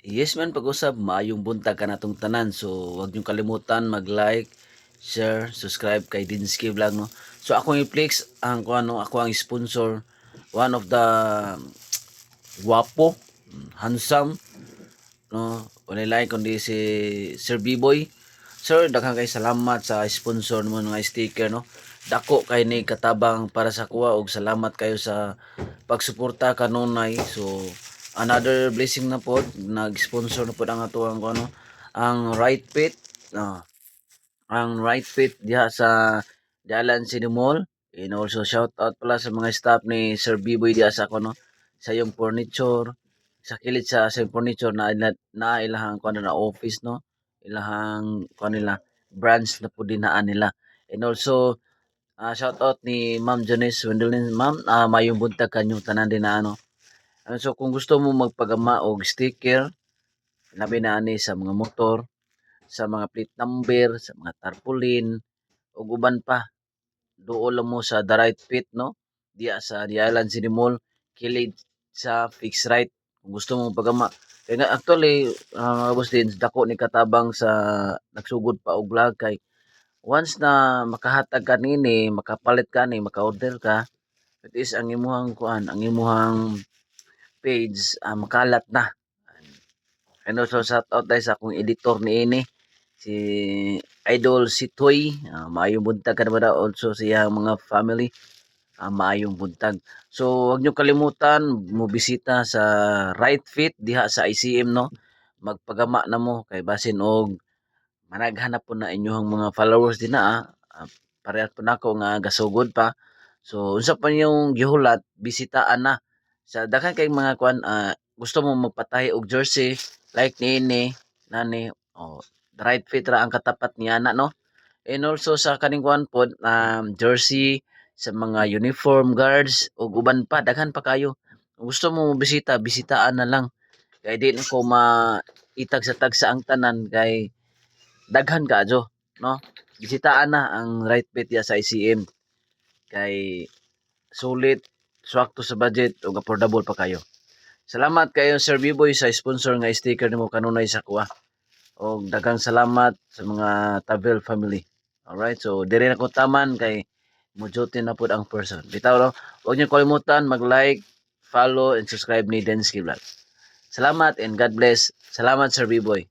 Yes man, pag-usab maayong buntag ka natong tanan. So wag niyo kalimutan mag-like, share, subscribe kay Dinsky Vlog no. So ako i-flex ang ako ang sponsor, one of the guwapo, handsome no. Wala lain kundi si Sir B-Boy. Sir, daghang kay salamat sa sponsor mo nga sticker no. Dako kay ni katabang para sa kuha og salamat kayo sa pagsuporta kanunay. So another blessing na pod, nag-sponsor na pod ang ato ang ano, ang Right Fit. Ang Right Fit diha sa Dalan City Mall. And also shout out pala sa mga staff ni Sir Biboy diha sa no, sa yung furniture, sa kilid sa yung furniture na ilahang kuno na office no. Ilahang kuno nila branch na pud dinaan nila. And also shout out ni Ma'am Janice Wendelin. Ma'am, mayong buntag kanyong tanan din na ano. So kung gusto mo magpagama og sticker, labi na ani sa mga motor, sa mga plate number, sa mga tarpaulin, ug uban pa, duol lang mo sa The Right Fit no. Diya sa The Island City Mall, kilid sa Fix Right. Kung gusto mo magpagama. Kaya nga actually, boss din, dako ni katabang sa nagsugod pa og vlog kay once na makahatag ka nini, makapalit ka ni, maka-order ka, at is ang imuhang kuan, ang imuhang page makalat na. And also shout out dahil sa akong editor niini si Idol si Toy. Maayong buntag ka naman also siya mga family. Maayong buntag. So wag niyo kalimutan mo bisita sa Right Fit diha sa ICM no. Magpagama na mo kay basin og managhanap po na inyong mga followers din na parehas po na ako nga gasugod pa. So unsa pa yung gihulat bisitaan na sa daghan kay mga kwan gusto mo magpatahi og jersey like niini nani the Right Fit ra ang katapat niya na no. And also sa kaning kwan pod jersey sa mga uniform guards ug uban pa daghan pa kayo. Kung gusto mo bisita bisitaan na lang kay di na ko maitag sa tag sa ang tanan kay daghan kaadyo no. Bisitaan na ang Right Fit ya sa ICM kay sulit, swakto sa budget ug affordable pa kayo. Salamat kayo Sir Biboy sa sponsor nga sticker nimo kanunay sa kuha. Og daghang salamat sa mga Tavel family. Alright, so diri na ko taman kay mujuti na pud ang person. Bitaw no, huwag niyo kalimutan mag-like, follow and subscribe ni Densky Vlog. Salamat and God bless. Salamat Sir Biboy.